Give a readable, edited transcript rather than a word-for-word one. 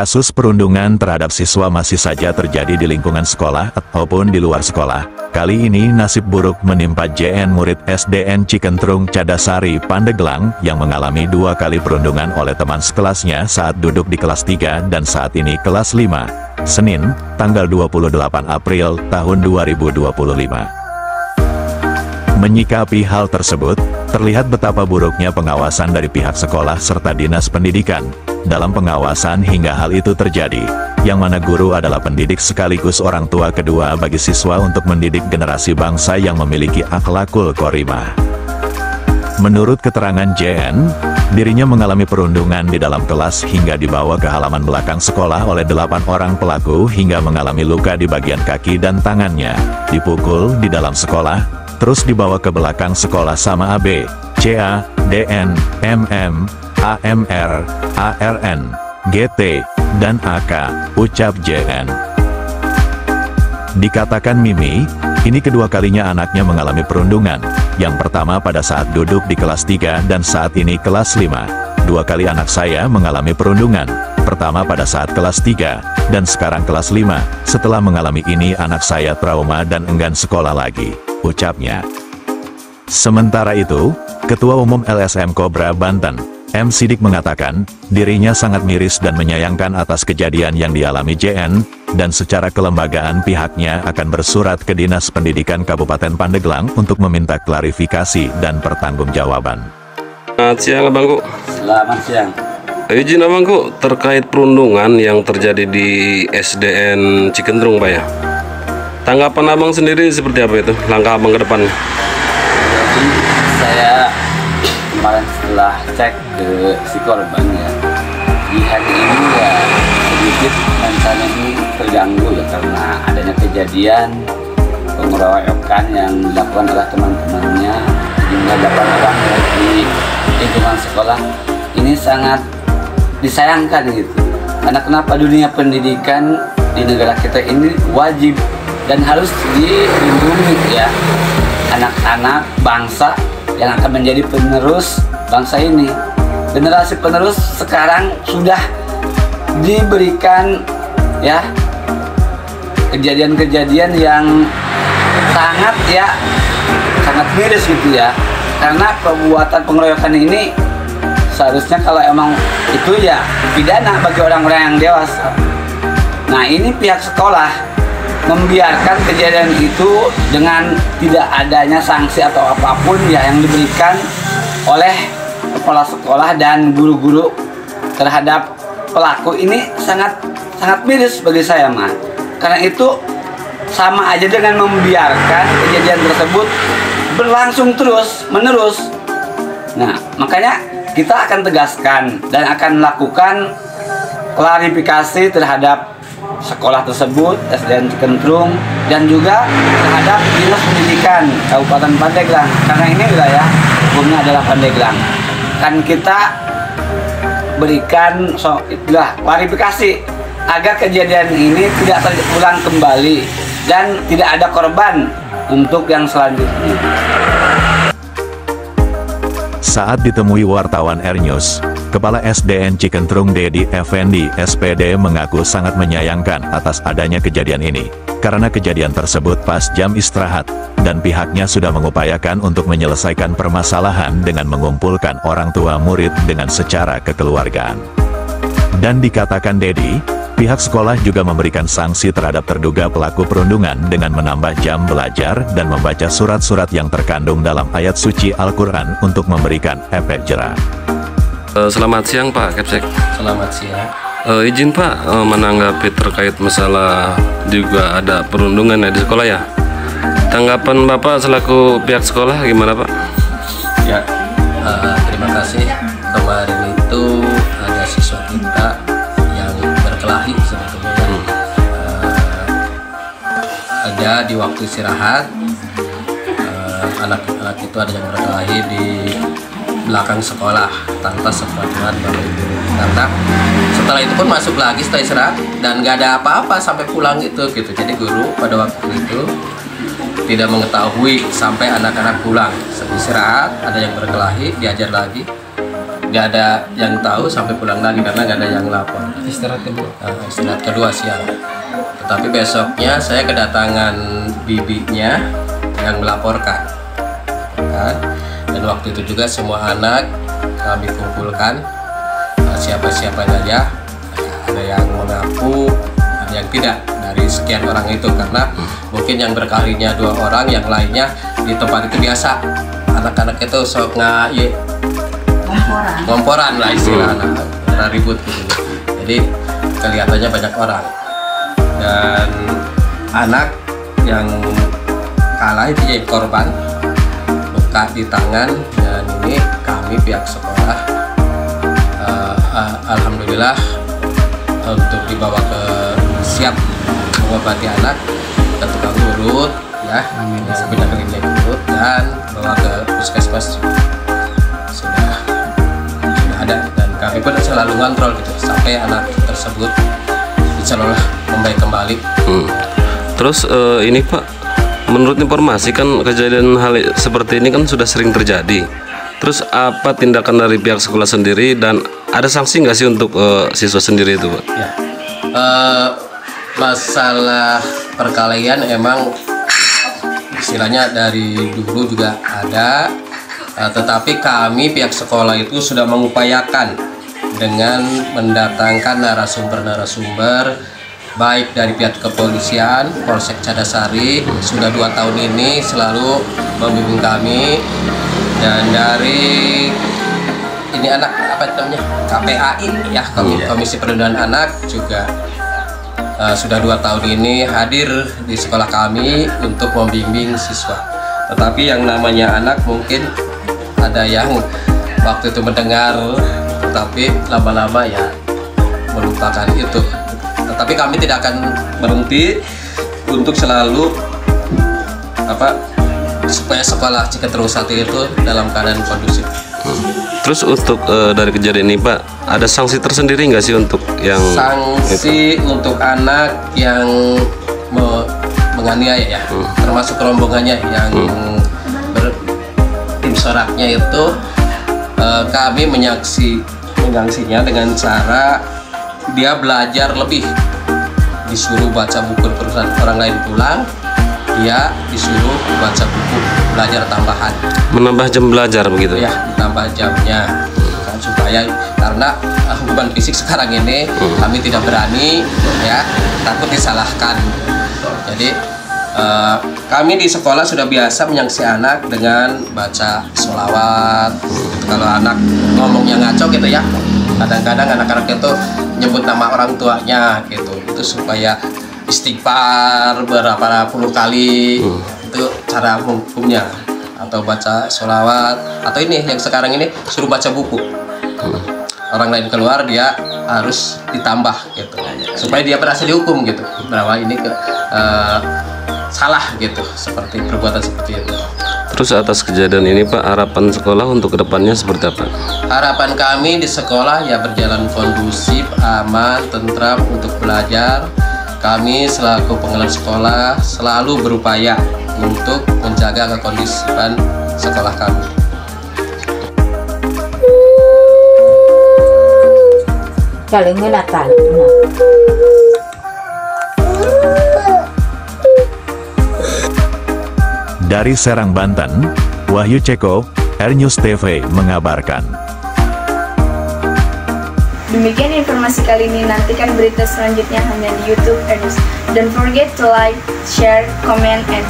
Kasus perundungan terhadap siswa masih saja terjadi di lingkungan sekolah ataupun di luar sekolah. Kali ini nasib buruk menimpa JN murid SDN Cikentrung Cadasari, Pandeglang yang mengalami 2 kali perundungan oleh teman sekelasnya saat duduk di kelas 3 dan saat ini kelas 5. Senin, tanggal 28 April tahun 2025. Menyikapi hal tersebut, terlihat betapa buruknya pengawasan dari pihak sekolah serta dinas pendidikan dalam pengawasan hingga hal itu terjadi, yang mana guru adalah pendidik sekaligus orang tua kedua bagi siswa untuk mendidik generasi bangsa yang memiliki akhlakul korimah. Menurut keterangan JN, dirinya mengalami perundungan di dalam kelas hingga dibawa ke halaman belakang sekolah oleh 8 orang pelaku hingga mengalami luka di bagian kaki dan tangannya, dipukul di dalam sekolah, terus dibawa ke belakang sekolah sama AB, CA, DN, MM, AMR, ARN, GT, dan AK, ucap JN. Dikatakan Mimi, ini kedua kalinya anaknya mengalami perundungan. Yang pertama pada saat duduk di kelas 3 dan saat ini kelas 5. 2 kali anak saya mengalami perundungan. Pertama pada saat kelas 3, dan sekarang kelas 5. Setelah mengalami ini anak saya trauma dan enggan sekolah lagi, ucapnya. Sementara itu, Ketua Umum LSM Kobra Banten, M. Sidik mengatakan, dirinya sangat miris dan menyayangkan atas kejadian yang dialami JN, dan secara kelembagaan pihaknya akan bersurat ke Dinas Pendidikan Kabupaten Pandeglang untuk meminta klarifikasi dan pertanggungjawaban. Selamat siang Abangku. Selamat siang. Izin Abangku, terkait perundungan yang terjadi di SDN Cikentrung Pak ya. Tanggapan Abang sendiri seperti apa itu? Langkah Abang ke depan? Jadi saya kemarin setelah cek ke si korban ya, di hari ini ya sedikit mentalnya ini terganggu ya karena adanya kejadian pengeroyokan yang dilakukan oleh teman-temannya jumlah 8 orang di lingkungan sekolah. Ini sangat disayangkan gitu, karena kenapa dunia pendidikan di negara kita ini wajib dan harus dilindungi ya, anak-anak bangsa yang akan menjadi penerus bangsa ini. Generasi penerus sekarang sudah diberikan ya kejadian-kejadian yang sangat miris gitu ya, karena perbuatan pengeroyokan ini seharusnya kalau emang itu ya pidana bagi orang-orang yang dewasa. Nah, ini pihak sekolah membiarkan kejadian itu dengan tidak adanya sanksi atau apapun ya yang diberikan oleh kepala sekolah dan guru-guru terhadap pelaku. Ini sangat miris bagi saya mah, karena itu sama aja dengan membiarkan kejadian tersebut berlangsung terus menerus. Nah, makanya kita akan tegaskan dan akan melakukan klarifikasi terhadap sekolah tersebut, SDN Cikentrung, dan juga terhadap Dinas Pendidikan Kabupaten Pandeglang, karena ini wilayah hukumnya adalah Pandeglang. Kan kita berikan klarifikasi agar kejadian ini tidak terulang kembali dan tidak ada korban untuk yang selanjutnya. Saat ditemui wartawan Air News, Kepala SDN Cikentrung Dedi Effendi SPD mengaku sangat menyayangkan atas adanya kejadian ini, karena kejadian tersebut pas jam istirahat, dan pihaknya sudah mengupayakan untuk menyelesaikan permasalahan dengan mengumpulkan orang tua murid dengan secara kekeluargaan. Dan dikatakan Dedi, pihak sekolah juga memberikan sanksi terhadap terduga pelaku perundungan dengan menambah jam belajar dan membaca surat-surat yang terkandung dalam ayat suci Al-Quran untuk memberikan efek jera. Selamat siang Pak Kapsek. Selamat siang. Izin Pak menanggapi terkait masalah juga ada perundungan ya di sekolah ya. Tanggapan Bapak selaku pihak sekolah gimana Pak? Ya, terima kasih. Kemarin itu ada siswa kita yang berkelahi sebetulnya. Ada di waktu istirahat, anak-anak itu ada yang berkelahi di belakang sekolah tanpa sepengetahuan dari guru, karena setelah itu pun masuk lagi setelah istirahat dan nggak ada apa-apa sampai pulang gitu. Jadi guru pada waktu itu tidak mengetahui sampai anak-anak pulang. Istirahat ada yang berkelahi, diajar lagi, nggak ada yang tahu sampai pulang lagi karena nggak ada yang lapor. Istirahat kedua. Istirahat kedua siang. Tetapi besoknya saya kedatangan bibinya yang melaporkan. Kan? Dan waktu itu juga semua anak kami kumpulkan, siapa-siapa saja, ada yang mengaku, ada yang tidak dari sekian orang itu, karena mungkin yang berkalinya 2 orang, yang lainnya di tempat itu biasa anak-anak itu sok ngomporan lah istilah anak ribut gitu. Jadi kelihatannya banyak orang, dan anak yang kalah itu jadi korban, luka di tangan, dan ini kami pihak sekolah alhamdulillah untuk dibawa ke siap mengobati anak ke tukang urut ya, pindah ke klinik urut dan bawa ke puskesmas sudah ada, dan kami pun selalu ngontrol gitu sampai anak tersebut insyaallah membaik kembali. Terus ini Pak, menurut informasi kan kejadian hal seperti ini kan sudah sering terjadi. Terus apa tindakan dari pihak sekolah sendiri, dan ada sanksi nggak sih untuk siswa sendiri itu Pak? Ya, masalah perkelahian emang istilahnya dari dulu juga ada, tetapi kami pihak sekolah itu sudah mengupayakan dengan mendatangkan narasumber-narasumber baik dari pihak kepolisian, Polsek Cadasari sudah 2 tahun ini selalu membimbing kami, dan dari ini anak apa namanya KPAI ya, Komisi Perlindungan Anak juga sudah 2 tahun ini hadir di sekolah kami untuk membimbing siswa. Tetapi yang namanya anak mungkin ada yang waktu itu mendengar, tetapi lama-lama ya melupakan itu. Tetapi kami tidak akan berhenti untuk selalu supaya sekolah Cikentrung 1 itu dalam keadaan kondusif. Terus untuk dari kejadian ini Pak, ada sanksi tersendiri nggak sih untuk yang sanksi itu? Untuk anak yang menganiaya ya, termasuk rombongannya yang tim soraknya itu, kami menyangsinya dengan cara dia belajar lebih, disuruh baca buku perusahaan orang lain pulang, dia disuruh baca buku belajar tambahan, menambah jam belajar begitu ya, ditambah jamnya kan, supaya karena beban fisik sekarang ini kami tidak berani ya, takut disalahkan. Jadi kami di sekolah sudah biasa menyangsi anak dengan baca sholawat gitu. Kalau anak ngomongnya ngaco gitu ya, kadang-kadang anak-anak itu nyebut nama orang tuanya gitu, itu supaya istighfar berapa puluh kali, itu cara hukumnya. Atau baca sholawat, atau ini yang sekarang ini suruh baca buku, orang lain keluar dia harus ditambah gitu, supaya dia berasa dihukum gitu, bahwa ini salah gitu, seperti perbuatan seperti itu. Terus atas kejadian ini Pak, harapan sekolah untuk kedepannya seperti apa? Harapan kami di sekolah ya berjalan kondusif, aman, tentram untuk belajar. Kami selaku pengelola sekolah selalu berupaya untuk menjaga kekondisipan sekolah kami. Dari Serang, Banten, Wahyu Ceko, Airnews TV mengabarkan. Demikian informasi kali ini, nantikan berita selanjutnya hanya di YouTube Airnews. Don't forget to like, share, comment, and